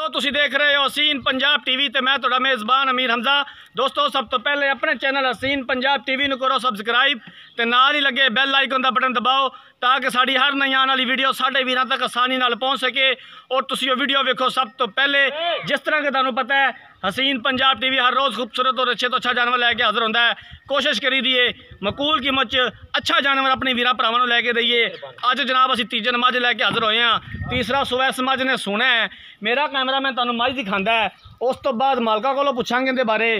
दोस्तों तुसी देख रहे हो हसीन पंजाब टीवी ते मैं तुहाडा मेज़बान अमीर हमजा। दोस्तों सब तो पहले अपने चैनल हसीन पंजाब टीवी नूं करो सब्सक्राइब ते नाल ही लगे बैल आइकन दा बटन दबाओ ताकि साड़ी हर नई आने वाली वीडियो साडे वीरां तक आसानी नाल पहुँच सके और तुसी वो वीडियो वेखो सब तो पहले। जिस तरह के तुहानूं पता है हसीन पंजाब टीवी हर रोज़ खूबसूरत और अच्छे तो अच्छा जानवर लैके हाजिर होंदा है। कोशिश करी दिए मकूल कीमत अच्छा जानवर अपने वीरां भरावां नूं लैके दईए। अज जनाब असीं तीजे मझ लैके हाजिर होए हैं। तीसरा सूबा इस मझ ने सोना है। मेरा कैमरामैन तुहानूं मझ दिखांदा है, उस तो बाद मालका कोलों पुछांगे इहदे बारे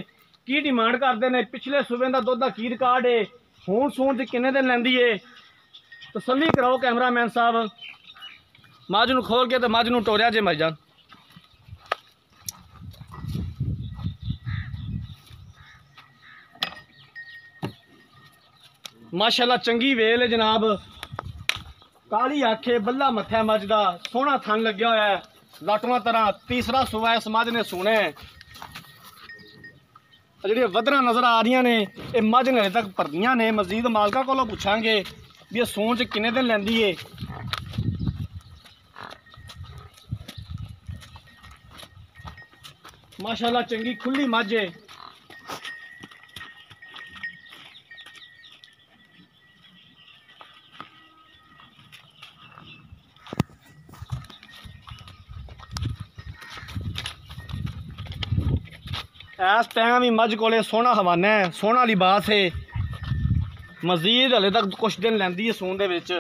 की डिमांड करते हैं, पिछले सूबे का दुध का की रिकॉर्ड है, हूण सूण च किन्ने दिन लैंदी है। तसल्ली कराओ कैमरामैन साहब, मझ नूं खोल के तो मझ नूं टोरिया जे मझां। माशाल्लाह चंगी वेल है जनाब, काली आखे बल्ला मत्था मझ दा सोहना थन लग्या होया है लाटवां तरह। तीसरा सूबा इस मझ ने सोना है। जी वधना नज़र आ रही ने ये मझ ने हले तक भरदियां ने। मजीद मालका कोलों पुछांगे भी ये सूण च किन्ने दिन लैंदी है। माशाल्लाह चंगी खुली मझ है। इस टाइम ही मझ कोले सोहना हवाना है, सोहना लिबास है। मजीद हले तक कुछ दिन लैंदी है सून दे विच।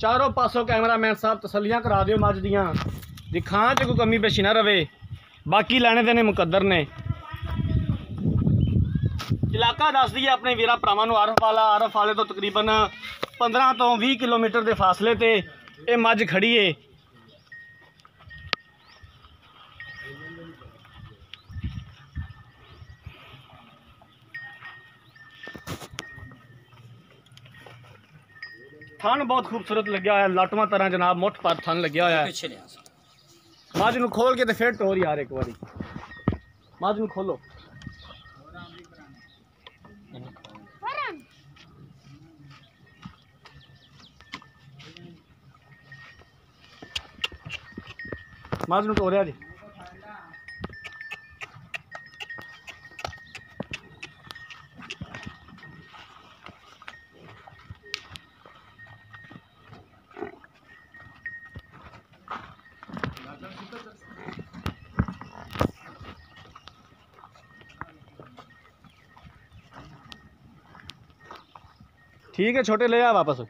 चारों पासों कैमरामैन साहब तसलियां करा दियो मझ दियां, दिखां च कोई कमी पेशी ना रवे। बाकी लैने देने मुकद्दर ने। इलाका दस दिए अपने वीरा भरावां नूं आरफ वाले तो तकरीबन 15 तो 20 किलोमीटर के फासले ते ये मझ खड़ी है। थन बहुत खूबसूरत लग्या होया, लाटवां तरह जनाब मुठ पर थन लग्या होया है। मझ नूं खोल के तो फिर टोर यार एक बारी मझ नूं खोलो। मझ नूं टोरिया जी। ठीक है छोटे ले आ वापस।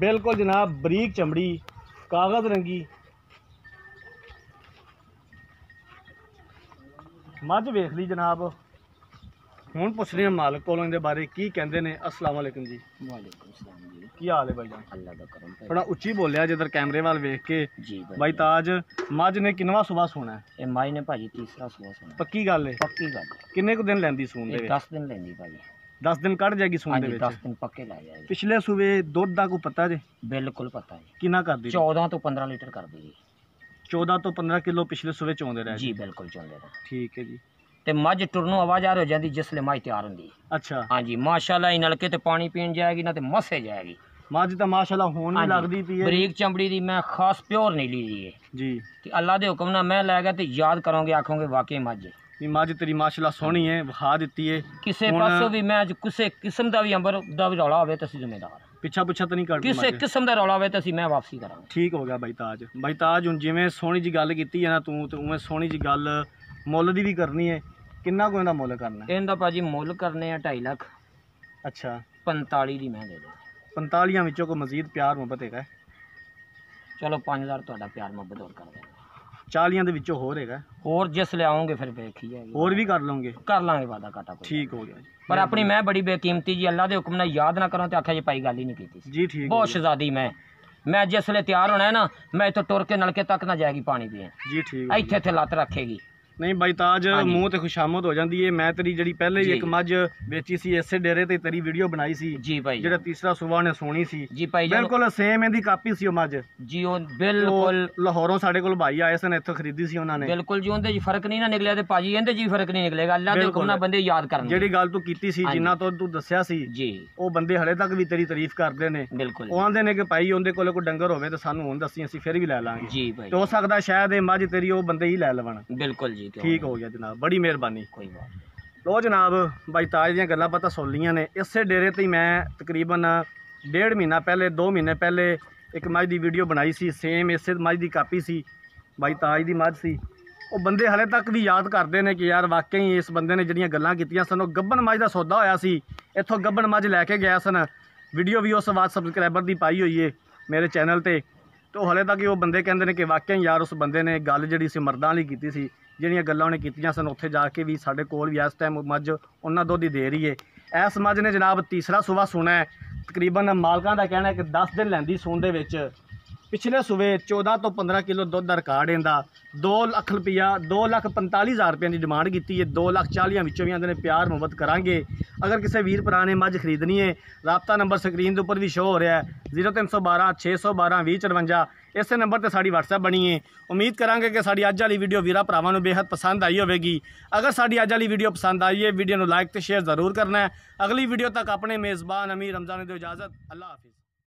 बिल्कुल जनाब बरीक चमड़ी कागज रंगी मझ वेख ली जनाब। हुण पुछने मालक कोलों इहदे बारे की कहंदे ने। अस्सलाम वालेकुम जी। वालेकुम सलाम जी। की हाल है भाई जान? अल्लाह दा करम। थोड़ा उच्ची बोलिया जिधर कैमरे वाल वेख के। जी भाई ताज मझ ने किनवा सुबह सोना है? ये माई ने भाजी तीसरा सुबह सुना। पक्की गल है? पक्की गल। किन्ने को दिन लैंदी सून दे? 10 दिन लेंदी भाजी। 10 दिन कट जाएगी सून दे विच? 10 दिन पक्के ला जाएगी। पिछले सूबे दुध दा कोई पता जे? बिल्कुल पता है। कितना कर दी? 14 तो 15 लीटर कर दी। 14 तो 15 किलो पिछले सूबे चोंदे रहे जी? बिल्कुल चोंदे रहे। ठीक है जी। ते मझ टुरनों आवाज़ हो जाती जिसले मझ तैयार होंगी। अच्छा हाँ जी माशाल्लाह नलके ते पानी पीन जाएगी ना ते मसे जाएगी। मझ तो माशाल्लाह होन भी लगदी पई है। बरीक चमड़ी दी मैं खास प्योर नहीं ली दी है जी। ते अल्लाह दे हुक्म नाल मैं लै गया ते याद करोगे आखोगे वाकई मझ मझ तेरी माशाल्लाह सोहनी है, विखा दी है। किसी पासों भी मैं किसी किस्म का भी अंबर का भी रौला हो तो असीं जिम्मेदार पिछा पुछा तो नहीं कर किसी किस्म का रौला हो तो असीं मैं वापसी करांगे। ठीक हो गया भाई ताज। भाई ताज हुण जिवें सोहनी जी गल कीती है ना तूं ते उवें सोहनी जी गल ਮੁੱਲ ਦੀ ਵੀ ਕਰਨੀ ਹੈ, ਕਿੰਨਾ ਕੁ ਇਹਦਾ ਮੁੱਲ ਕਰਨਾ ਹੈ? ਇਹਦਾ ਭਾਜੀ ਮੁੱਲ ਕਰਨੇ ਆ 2.5 ਲੱਖ। ਅੱਛਾ 45 ਦੀ ਮੈਂ ਦੇ ਦੇ। 45 ਵਿੱਚੋਂ ਕੋਈ ਮਜ਼ੀਦ ਪਿਆਰ ਮੁਹੱਬਤ ਹੈਗਾ? ਚਲੋ 5000 ਤੁਹਾਡਾ ਪਿਆਰ ਮੁਹੱਬਤ ਹੋਰ ਕਰ ਦੇ। 40 ਦੇ ਵਿੱਚੋਂ ਹੋਰ ਹੈਗਾ? ਹੋਰ ਜਿਸ ਲਿਆਉਂਗੇ ਫਿਰ ਵੇਖੀ ਜਾਏਗੀ, ਹੋਰ ਵੀ ਕਰ ਲਓਗੇ? ਕਰ ਲਾਂਗੇ ਵਾਦਾ ਘਾਟਾ ਕੋਈ। ਠੀਕ ਹੋ ਗਿਆ ਜੀ। ਪਰ ਆਪਣੀ ਮੈਂ ਬੜੀ ਬੇਕੀਮਤੀ ਜੀ, ਅੱਲਾ ਦੇ ਹੁਕਮ ਨਾਲ ਯਾਦ ਨਾ ਕਰਾਂ ਤੇ ਆਖਿਆ ਜੀ ਭਾਈ ਗੱਲ ਹੀ ਨਹੀਂ ਕੀਤੀ ਸੀ। ਜੀ ਠੀਕ ਬਹੁਤ ਸ਼ਹਜ਼ਾਦੀ ਮੈਂ ਜਿਸ ਵੇਲੇ ਤਿਆਰ ਹੋਣਾ ਹੈ ਨਾ, ਮੈਂ ਇੱਥੋਂ ਟੁਰ ਕੇ ਨਲਕੇ ਤੱਕ ਨਾ ਜਾਏਗੀ ਪਾਣੀ ਪੀਣ, ਜੀ ਠੀਕ ਇੱਥੇ ਇੱਥੇ ਲੱਤ ਰੱਖੇਗੀ। ਨਹੀਂ ਬਾਈ ਤਾਜ, ਮੂੰਹ ਤੇ ਖੁਸ਼ਾਮਦ ਹੋ ਜਾਂਦੀ ਏ। ਮੈਂ ਤੇਰੀ ਜਿਹੜੀ ਪਹਿਲੇ ਜੀ। ਇੱਕ ਮੱਝ ਵੇਚੀ ਸੀ ਇਸੇ ਡੇਰੇ ਤੇ ਤੇਰੀ ਵੀਡੀਓ ਬਣਾਈ ਸੀ ਜੀ ਭਾਈ, ਜਿਹੜਾ ਤੀਸਰਾ ਸੂਬਾ ਨੇ ਸੋਣੀ ਸੀ ਜੀ ਭਾਈ ਜਾਨ, ਬਿਲਕੁਲ ਸੇਮ ਇਹਦੀ ਕਾਪੀ ਸੀ ਉਹ ਮੱਝ। ਜੀ ਉਹ ਬਿਲਕੁਲ ਲਾਹੌਰੋਂ ਸਾਡੇ ਕੋਲ ਭਾਈ ਆਏ ਸਨ, ਇੱਥੋਂ ਖਰੀਦੀ ਸੀ ਉਹਨਾਂ ਨੇ। ਬਿਲਕੁਲ ਜੀ, ਉਹਦੇ 'ਚ ਫਰਕ ਨਹੀਂ ਨਾ ਨਿਕਲਿਆ ਤੇ ਭਾਜੀ ਇਹਦੇ 'ਚ ਵੀ ਫਰਕ ਨਹੀਂ ਨਿਕਲੇਗਾ। ਅੱਲਾ ਦੇ ਹੁਕਮ ਨਾਲ ਬੰਦੇ ਯਾਦ ਕਰਨ। ਜਿਹੜੀ ਗੱਲ ਤੂੰ ਕੀਤੀ ਸੀ, ਜਿੰਨਾ ਤੋਂ ਤੂੰ ਦੱਸਿਆ ਸੀ, ਜੀ ਉਹ ਬੰਦੇ ਹਲੇ ਤੱਕ ਵੀ ਤੇਰੀ ਤਾਰੀਫ ਕਰਦੇ ਨੇ। ਬਿਲਕੁਲ ਉਹ ਆਂਦੇ ਨੇ ਕਿ ਭਾਈ ਉਹਦੇ ਕੋਲ ਕੋਈ ਡੰਗਰ ਹੋਵੇ ਤਾਂ ਸਾਨੂੰ ਹੁਣ ਦੱਸੀ, ਅਸੀਂ ਫਿਰ ਵੀ ਲੈ ਲਾਂਗੇ। ਜੀ ਭਾਈ, ਤੇ ਹੋ ਸਕਦਾ ਸ਼ਾਇਦ ਇਹ ਮੱਝ ਤੇਰੀ ਉਹ ਬੰਦੇ ਹੀ ਲੈ ਲਵਣ। ਬਿਲਕੁਲ ਜੀ, ਠੀਕ ਹੋ ਗਿਆ ਜਨਾਬ, ਬੜੀ ਮਿਹਰਬਾਨੀ। ਕੋਈ ਬਾਤ। ਲੋ ਜਨਾਬ, ਬਾਈ ਤਾਜ ਦੀਆਂ ਗੱਲਾਂ ਪਤਾ ਸੁਣ ਲੀਆਂ ਨੇ। ਇਸੇ ਡੇਰੇ ਤੇ ਹੀ ਮੈਂ ਤਕਰੀਬਨ 1.5 ਮਹੀਨਾ ਪਹਿਲੇ 2 ਮਹੀਨੇ ਪਹਿਲੇ ਇੱਕ ਮੱਝ ਦੀ ਵੀਡੀਓ ਬਣਾਈ ਸੀ, ਸੇਮ ਇਸੇ ਮੱਝ ਦੀ ਕਾਪੀ ਸੀ, ਬਾਈ ਤਾਜ ਦੀ ਮੱਝ ਸੀ। ਉਹ ਬੰਦੇ ਹਲੇ ਤੱਕ ਵੀ ਯਾਦ ਕਰਦੇ ਨੇ ਕਿ ਯਾਰ ਵਾਕਈ ਇਸ ਬੰਦੇ ਨੇ ਜਿਹੜੀਆਂ ਗੱਲਾਂ ਕੀਤੀਆਂ ਸਨ, ਉਹ ਗੱਬਨ ਮੱਝ ਦਾ ਸੌਦਾ ਹੋਇਆ ਸੀ, ਇੱਥੋਂ ਗੱਬਨ ਮੱਝ ਲੈ ਕੇ ਗਿਆ ਸਨ। ਵੀਡੀਓ ਵੀ ਉਸ ਬਾਅਦ ਸਬਸਕ੍ਰਾਈਬਰ ਦੀ ਪਾਈ ਹੋਈ ਏ ਮੇਰੇ ਚੈਨਲ ਤੇ। ਤੇ ਹਲੇ ਤੱਕ ਉਹ ਬੰਦੇ ਕਹਿੰਦੇ ਨੇ ਕਿ ਵਾਕਈ ਯਾਰ ਉਸ ਬੰਦੇ ਨੇ ਗੱਲ ਜਿਹੜੀ ਸੀ ਮਰਦਾਂ ਵਾਲੀ ਕੀਤੀ ਸੀ, ਜਿਹੜੀਆਂ ਗੱਲਾਂ ਉਹਨੇ ਕੀਤੀਆਂ ਸਨ। ਉੱਥੇ ਜਾ ਕੇ ਵੀ ਸਾਡੇ ਕੋਲ ਵੀ ਇਸ ਟਾਈਮ ਮੱਝ ਉਹਨਾਂ ਦੁੱਧ ਹੀ ਦੇ ਰਹੀ ਹੈ। ਇਸ ਮੱਝ ਨੇ ਜਨਾਬ ਤੀਸਰਾ ਸੂਬਾ ਸੁਣਾ ਹੈ। ਤਕਰੀਬਨ ਮਾਲਕਾਂ ਦਾ ਕਹਿਣਾ ਹੈ ਕਿ 10 ਦਿਨ ਲੈਂਦੀ ਸੂਣ ਦੇ ਵਿੱਚ। ਪਿਛਲੇ ਸੂਬੇ 14 ਤੋਂ 15 ਕਿਲੋ ਦੁੱਧ ਦਾ ਰਿਕਾਰਡ ਇਹਦਾ। 2 ਲੱਖ ਰੁਪਈਆ, 2,45,000 ਰੁਪਏ ਦੀ ਡਿਮਾਂਡ ਕੀਤੀ ਹੈ। 2,40,000 ਵਿੱਚੋਂ ਵੀ ਆਂਦੇ ਨੇ ਪਿਆਰ ਮੁਹੱਬਤ ਕਰਾਂਗੇ। ਅਗਰ ਕਿਸੇ ਵੀਰ ਭਰਾ ਨੇ ਮੱਝ ਖਰੀਦਣੀ ਹੈ, ਰਾਬਤਾ ਨੰਬਰ ਸਕਰੀਨ ਦੇ ਉੱਪਰ ਵੀ ਸ਼ੋ ਹੋ ਰਿਹਾ ਹੈ, 0312 612 2054। ਇਸੇ ਨੰਬਰ ਤੇ ਸਾਡੀ WhatsApp ਬਣੀ ਹੈ। ਉਮੀਦ ਕਰਾਂਗੇ ਕਿ ਸਾਡੀ ਅੱਜ ਵਾਲੀ ਵੀਡੀਓ ਵੀਰਾਂ ਭਰਾਵਾਂ ਨੂੰ ਬੇहद ਪਸੰਦ ਆਈ ਹੋਵੇਗੀ। ਅਗਰ ਸਾਡੀ ਅੱਜ ਵਾਲੀ ਵੀਡੀਓ ਪਸੰਦ ਆਈ ਹੈ, ਵੀਡੀਓ ਨੂੰ ਲਾਈਕ ਤੇ ਸ਼ੇਅਰ ਜ਼ਰੂਰ ਕਰਨਾ ਹੈ। ਅਗਲੀ ਵੀਡੀਓ ਤੱਕ ਆਪਣੇ ਮੇਜ਼ਬਾਨ ਅਮੀਰ ਰਮਜ਼ਾਨ ਨੂੰ ਦਿਓ ਇਜਾਜ਼ਤ। ਅੱਲਾ ਹਾਫਿਜ਼।